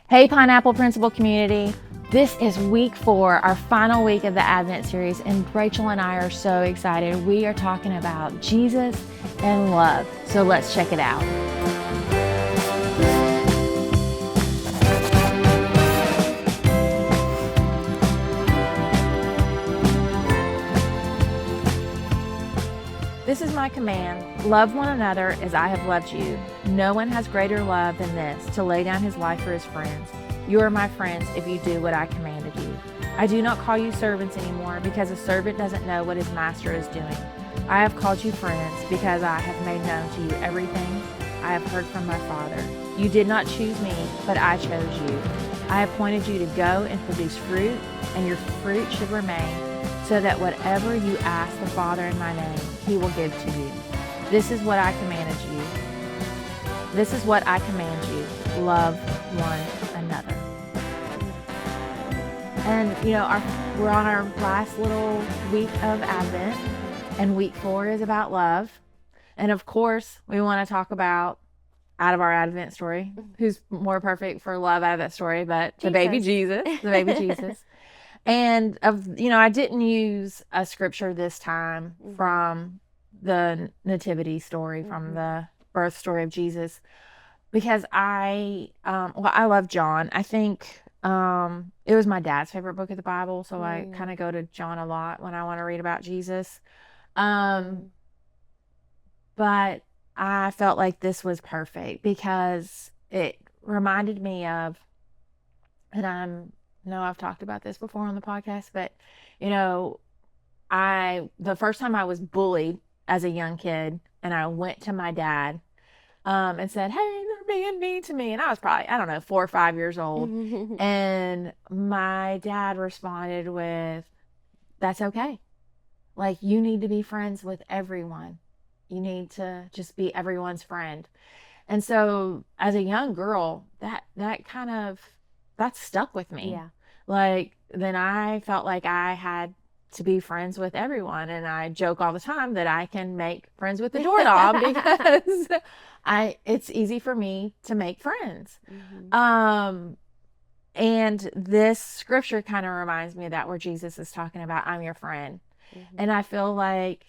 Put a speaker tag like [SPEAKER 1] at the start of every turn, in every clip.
[SPEAKER 1] Hey, Pineapple Principal community. This is week 4, our final week of the Advent series, and Rachel and I are so excited. We are talking about Jesus and love. So let's check it out. This is my command. Love one another as I have loved you. No one has greater love than this, to lay down his life for his friends. You are my friends if you do what I commanded you. I do not call you servants anymore, because a servant doesn't know what his master is doing. I have called you friends, because I have made known to you everything I have heard from my Father. You did not choose me, but I chose you. I appointed you to go and produce fruit, and your fruit should remain, so that whatever you ask the Father in my name, he will give to you. This is what I commanded you. This is what I command you. Love one another. And we're on our last little week of Advent, and week 4 is about love. And of course, we want to talk about, out of our Advent story, who's more perfect for love out of that story, but the baby Jesus. And I didn't use a scripture this time from the nativity story, from the birth story of Jesus, because I love John. I think it was my dad's favorite book of the Bible, so I kind of go to John a lot when I want to read about Jesus. But I felt like this was perfect because it reminded me of, and I've talked about this before on the podcast, but the first time I was bullied as a young kid, and I went to my dad and said, "Hey, they're being mean to me," and I was probably, 4 or 5 years old, and my dad responded with, "That's okay. Like, you need to be friends with everyone. You need to just be everyone's friend." And so as a young girl, that stuck with me.
[SPEAKER 2] Yeah.
[SPEAKER 1] Like, then I felt like I had to be friends with everyone. And I joke all the time that I can make friends with the doorknob because it's easy for me to make friends. And this scripture kind of reminds me of that, where Jesus is talking about, I'm your friend. And I feel like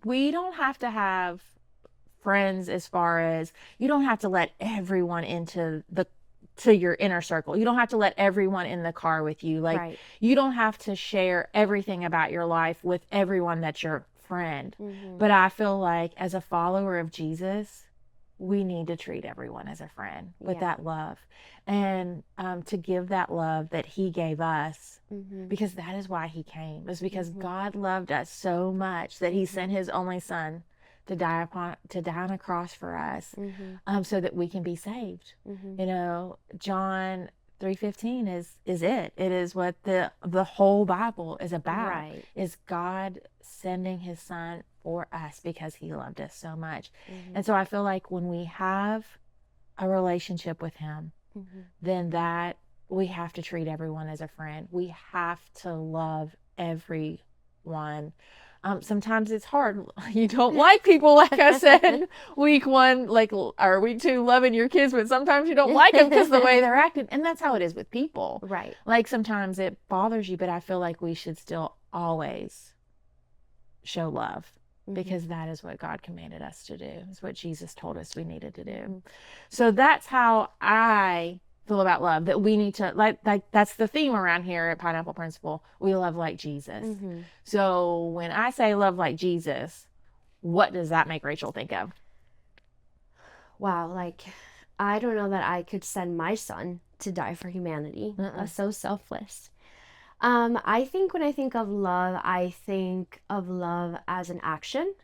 [SPEAKER 1] we don't have to have friends, as far as you don't have to let everyone into to your inner circle. You don't have to let everyone in the car with you.
[SPEAKER 2] Right.
[SPEAKER 1] You don't have to share everything about your life with everyone that's your friend. But I feel like, as a follower of Jesus, we need to treat everyone as a friend with that love, and to give that love that he gave us, because that is why he came. It's because God loved us so much that he sent his only son to die on a cross for us, so that we can be saved. John 3:15 is it. It is what the whole Bible is about.
[SPEAKER 2] Right.
[SPEAKER 1] Is God sending his son for us because he loved us so much. And so I feel like when we have a relationship with him, then that we have to treat everyone as a friend. We have to love everyone. Sometimes it's hard. You don't like people, like I said, week 1, or week 2, loving your kids, but sometimes you don't like them because the way they're acting. And that's how it is with people.
[SPEAKER 2] Right.
[SPEAKER 1] Like, sometimes it bothers you, but I feel like we should still always show love, because that is what God commanded us to do. It's what Jesus told us we needed to do. So that's how I feel about love, that we need to, like that's the theme around here at Pineapple Principal. We love like Jesus. So when I say love like Jesus, what does that make Rachel think of?
[SPEAKER 2] Wow, I don't know that I could send my son to die for humanity. That's so selfless. I think when I think of love, I think of love as an action.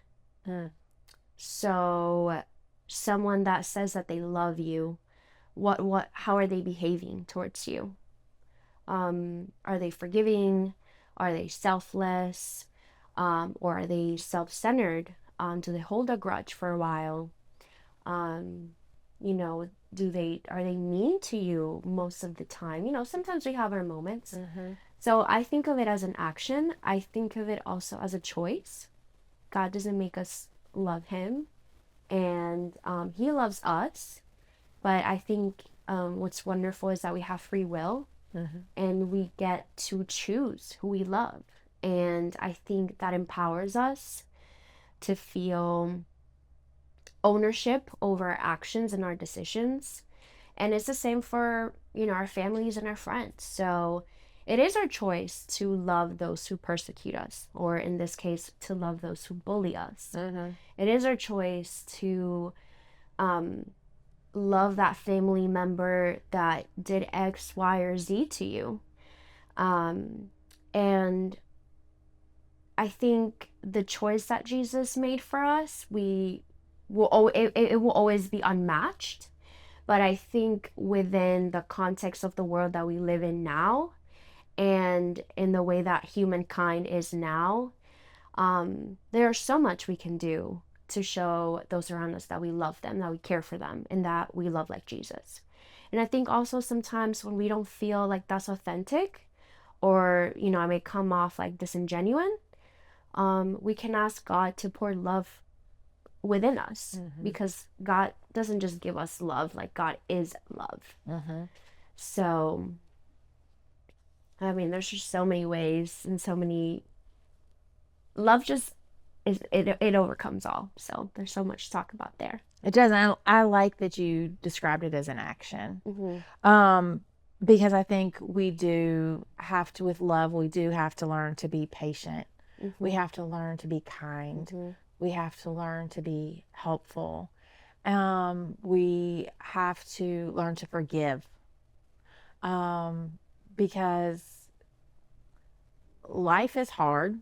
[SPEAKER 2] So someone that says that they love you, how are they behaving towards you? Are they forgiving? Are they selfless? Or are they self-centered? Do they hold a grudge for a while? Are they mean to you most of the time? Sometimes we have our moments. So I think of it as an action. I think of it also as a choice. God doesn't make us love him, and he loves us. But I think what's wonderful is that we have free will,
[SPEAKER 1] Mm-hmm.
[SPEAKER 2] and we get to choose who we love. And I think that empowers us to feel ownership over our actions and our decisions. And it's the same for, our families and our friends. So it is our choice to love those who persecute us, or in this case, to love those who bully us.
[SPEAKER 1] Mm-hmm.
[SPEAKER 2] It is our choice to love that family member that did X, Y, or Z to you. And I think the choice that Jesus made for us, it will always be unmatched. But I think within the context of the world that we live in now, and in the way that humankind is now, there's so much we can do to show those around us that we love them, that we care for them, and that we love like Jesus. And I think also sometimes when we don't feel like that's authentic, or, I may come off like disingenuine, we can ask God to pour love within us,
[SPEAKER 1] Mm-hmm.
[SPEAKER 2] because God doesn't just give us love, like God is love.
[SPEAKER 1] Mm-hmm.
[SPEAKER 2] So, I mean, there's just so many ways and so many. Love just it overcomes all. So there's so much to talk about there.
[SPEAKER 1] It does. I like that you described it as an action.
[SPEAKER 2] Mm-hmm.
[SPEAKER 1] Because I think we do have to, with love, we do have to learn to be patient.
[SPEAKER 2] Mm-hmm.
[SPEAKER 1] We have to learn to be kind.
[SPEAKER 2] Mm-hmm.
[SPEAKER 1] We have to learn to be helpful. We have to learn to forgive. Because life is hard.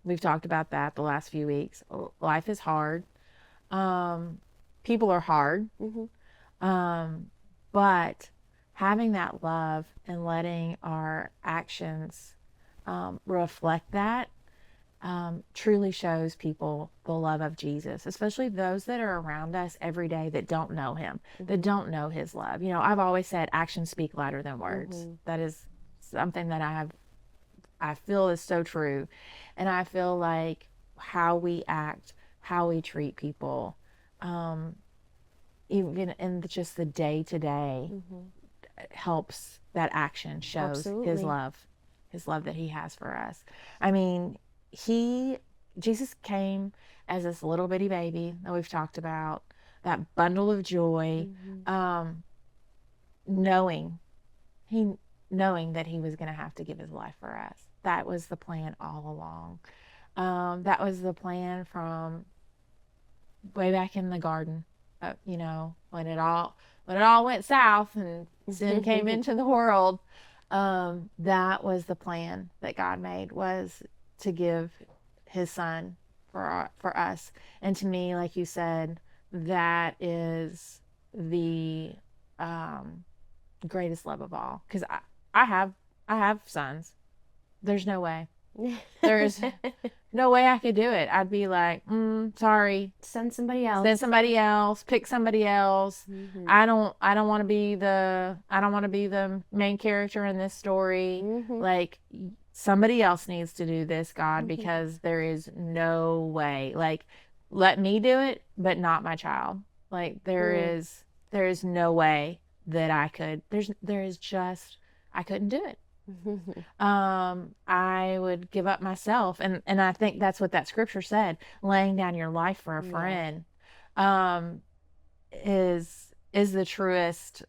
[SPEAKER 1] We've talked about that the last few weeks. Life is hard. People are hard.
[SPEAKER 2] Mm-hmm.
[SPEAKER 1] But having that love and letting our actions reflect that truly shows people the love of Jesus, especially those that are around us every day that don't know him, that don't know his love. I've always said actions speak louder than words. That is something that I feel is so true. And I feel like how we act, how we treat people, even in just the day to day, helps. That action shows
[SPEAKER 2] Absolutely.
[SPEAKER 1] his love that he has for us. I mean, Jesus came as this little bitty baby that we've talked about, that bundle of joy, knowing he knowing that he was going to have to give his life for us. That was the plan all along. That was the plan from way back in the garden. When it all went south and sin came into the world, that was the plan that God made, was to give his son for us. And to me, like you said, that is the greatest love of all. Because I have sons. There's no way. There's no way I could do it. I'd be like, sorry.
[SPEAKER 2] Send somebody else.
[SPEAKER 1] Send somebody else. Pick somebody else. I don't want to be the main character in this story. Like, somebody else needs to do this, God, because there is no way. Like, let me do it, but not my child. Like, there is no way that I could. I couldn't do it. I would give up myself, and I think that's what that scripture said, laying down your life for a friend, is the truest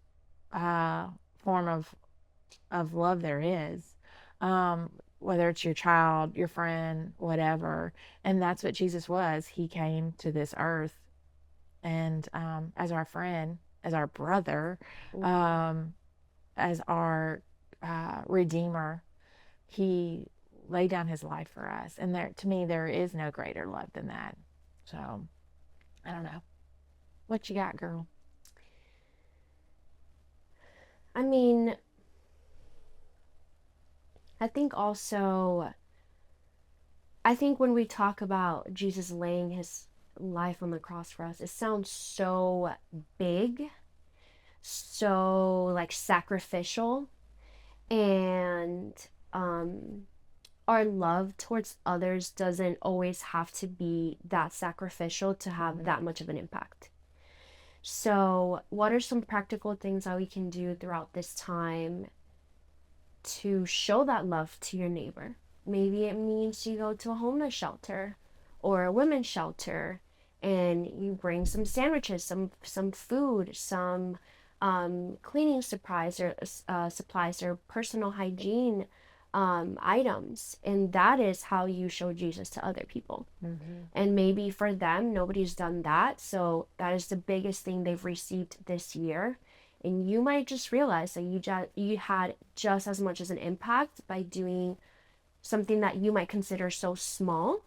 [SPEAKER 1] form of love there is, whether it's your child, your friend, whatever. And that's what Jesus was. He came to this earth, and as our friend, as our brother, as our Redeemer. He laid down his life for us. And to me, there is no greater love than that. So, I don't know. What you got, girl?
[SPEAKER 2] I mean, I think when we talk about Jesus laying his life on the cross for us, it sounds so big, so like sacrificial. And our love towards others doesn't always have to be that sacrificial to have that much of an impact. So, what are some practical things that we can do throughout this time to show that love to your neighbor? Maybe it means you go to a homeless shelter or a women's shelter and you bring some sandwiches, some food, some cleaning supplies or personal hygiene items, and that is how you show Jesus to other people. And maybe for them, nobody's done that, so that is the biggest thing they've received this year. And you might just realize that you had just as much as an impact by doing something that you might consider so small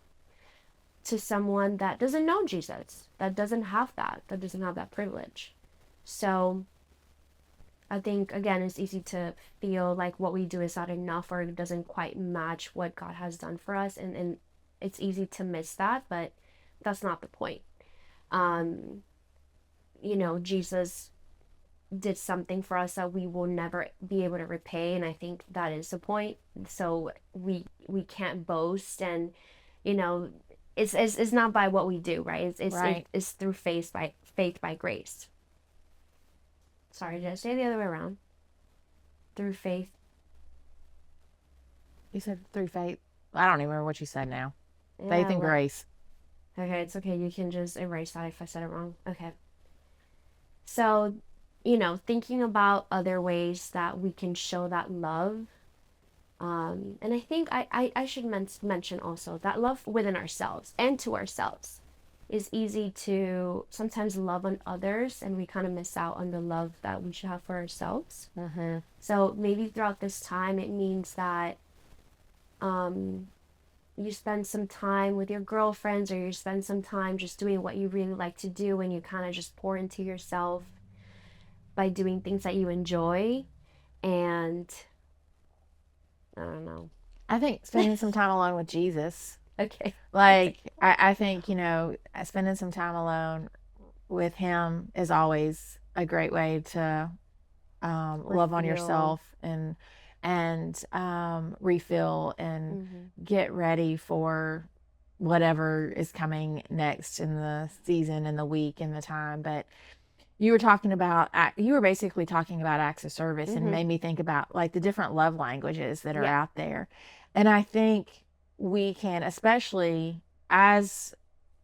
[SPEAKER 2] to someone that doesn't know Jesus, that doesn't have that privilege. So I think, again, it's easy to feel like what we do is not enough or it doesn't quite match what God has done for us. And it's easy to miss that, but that's not the point. Um, Jesus did something for us that we will never be able to repay, and I think that is the point. So we can't boast, and you know it's not by what we do, right?
[SPEAKER 1] Right.
[SPEAKER 2] It's through faith by grace. Sorry, did I say the other way around? Through faith.
[SPEAKER 1] You said through faith. I don't even remember what you said now. Faith
[SPEAKER 2] Yeah,
[SPEAKER 1] and grace.
[SPEAKER 2] okay, it's okay. You can just erase that if I said it wrong. Okay. So, thinking about other ways that we can show that love. And I think I should mention also that love within ourselves and to ourselves is easy to sometimes love on others, and we kind of miss out on the love that we should have for ourselves. So maybe throughout this time, it means that you spend some time with your girlfriends, or you spend some time just doing what you really like to do, and you kind of just pour into yourself by doing things that you enjoy. And I don't know.
[SPEAKER 1] I think spending some time alone with Jesus.
[SPEAKER 2] Okay.
[SPEAKER 1] Like, I think, spending some time alone with him is always a great way to love on
[SPEAKER 2] Refuel.
[SPEAKER 1] yourself and refill and get ready for whatever is coming next in the season and the week and the time. But you were basically talking about acts of service and made me think about like the different love languages that are
[SPEAKER 2] Yeah.
[SPEAKER 1] out there. And I think we can, especially as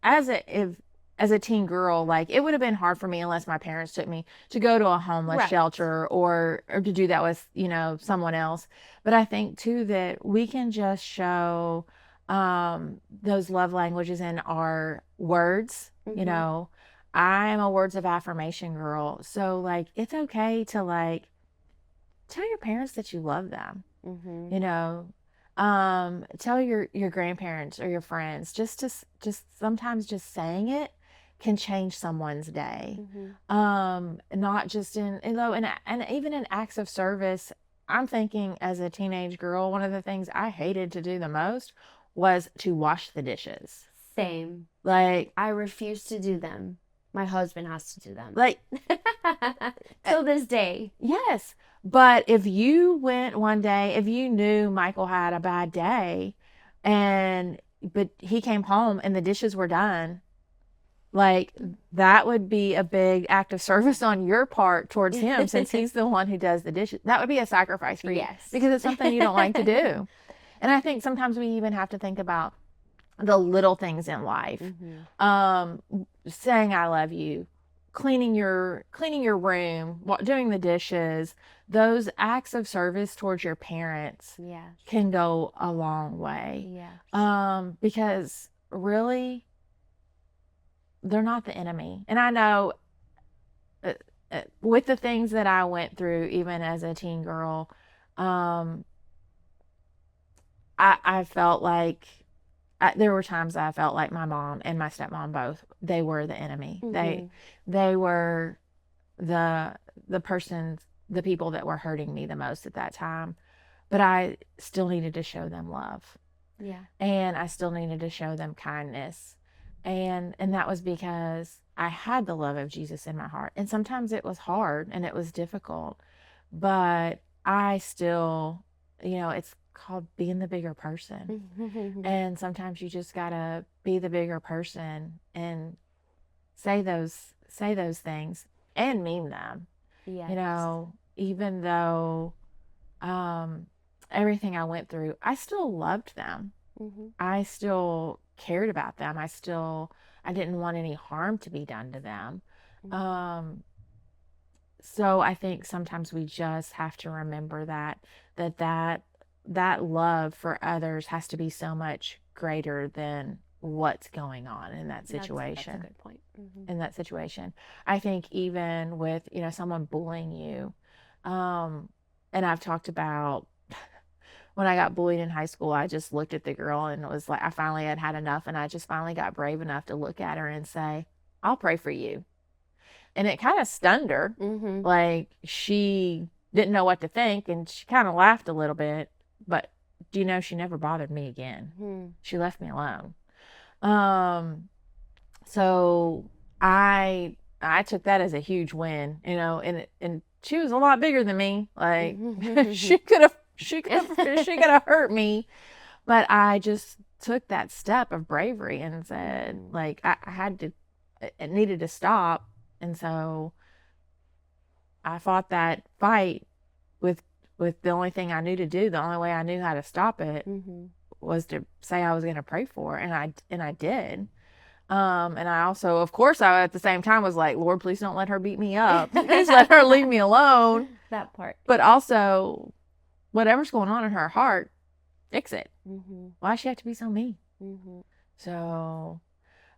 [SPEAKER 1] as a teen girl, like it would have been hard for me unless my parents took me to go to a homeless
[SPEAKER 2] Right.
[SPEAKER 1] shelter or to do that with, someone else. But I think too that we can just show those love languages in our words. I am a words of affirmation girl. So like it's okay to like tell your parents that you love them. Tell your grandparents or your friends. Just sometimes just saying it can change someone's day. Not just and even in acts of service. I'm thinking as a teenage girl, one of the things I hated to do the most was to wash the dishes.
[SPEAKER 2] Same.
[SPEAKER 1] Like
[SPEAKER 2] I refuse to do them. My husband has to do them.
[SPEAKER 1] Like
[SPEAKER 2] till this day.
[SPEAKER 1] Yes. But if you went one day, if you knew Michael had a bad day but he came home and the dishes were done, like that would be a big act of service on your part towards him since he's the one who does the dishes. That would be a sacrifice for you.
[SPEAKER 2] Yes.
[SPEAKER 1] Because it's something you don't like to do. And I think sometimes we even have to think about the little things in life. Saying I love you, cleaning your room, doing the dishes, those acts of service towards your parents can go a long way. Because really they're not the enemy. And I know with the things that I went through even as a teen girl, I felt like there were times I felt like my mom and my stepmom both, they were the enemy. They were the people that were hurting me the most at that time. But I still needed to show them love. And I still needed to show them kindness. And that was because I had the love of Jesus in my heart. And sometimes it was hard and it was difficult. But I still, it's called being the bigger person. And sometimes you just gotta be the bigger person and say those say those things and mean them.
[SPEAKER 2] Yes.
[SPEAKER 1] You know, even though everything I went through, I still loved them.
[SPEAKER 2] Mm-hmm.
[SPEAKER 1] I still cared about them. I didn't want any harm to be done to them.
[SPEAKER 2] Mm-hmm.
[SPEAKER 1] So I think sometimes we just have to remember that love for others has to be so much greater than what's going on in that situation.
[SPEAKER 2] That's a good point. Mm-hmm.
[SPEAKER 1] In that situation, I think even with, someone bullying you, and I've talked about when I got bullied in high school, I just looked at the girl and it was like I finally had enough, and I just finally got brave enough to look at her and say, I'll pray for you. And it kind of stunned her.
[SPEAKER 2] Mm-hmm.
[SPEAKER 1] Like, she didn't know what to think, and she kind of laughed a little bit. But do you know, she never bothered me again.
[SPEAKER 2] Mm-hmm.
[SPEAKER 1] She left me alone. So I took that as a huge win, and she was a lot bigger than me. Like, she could have hurt me, but I just took that step of bravery and said, like, it needed to stop. And so I fought that fight with the only thing I knew to do. The only way I knew how to stop it was to say I was going to pray for her, and I did. And I also, of course, I at the same time was like, Lord, please don't let her beat me up. Please let her leave me alone.
[SPEAKER 2] That part.
[SPEAKER 1] But also, whatever's going on in her heart, fix it.
[SPEAKER 2] Mm-hmm.
[SPEAKER 1] Why does she have to be so mean?
[SPEAKER 2] Mm-hmm.
[SPEAKER 1] So,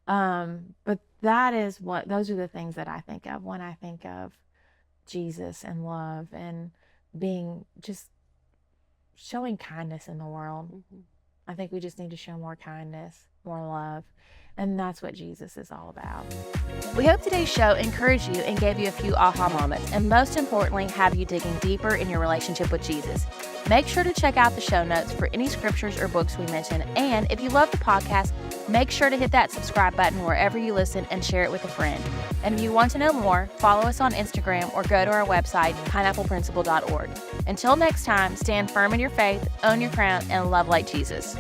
[SPEAKER 1] but those are the things that I think of when I think of Jesus and love and being, just showing kindness in the world.
[SPEAKER 2] Mm-hmm.
[SPEAKER 1] I think we just need to show more kindness, more love. And that's what Jesus is all about.
[SPEAKER 3] We hope today's show encouraged you and gave you a few aha moments, and most importantly, have you digging deeper in your relationship with Jesus. Make sure to check out the show notes for any scriptures or books we mention. And if you love the podcast, make sure to hit that subscribe button wherever you listen and share it with a friend. And if you want to know more, follow us on Instagram or go to our website, pineappleprinciple.org. Until next time, stand firm in your faith, own your crown, and love like Jesus.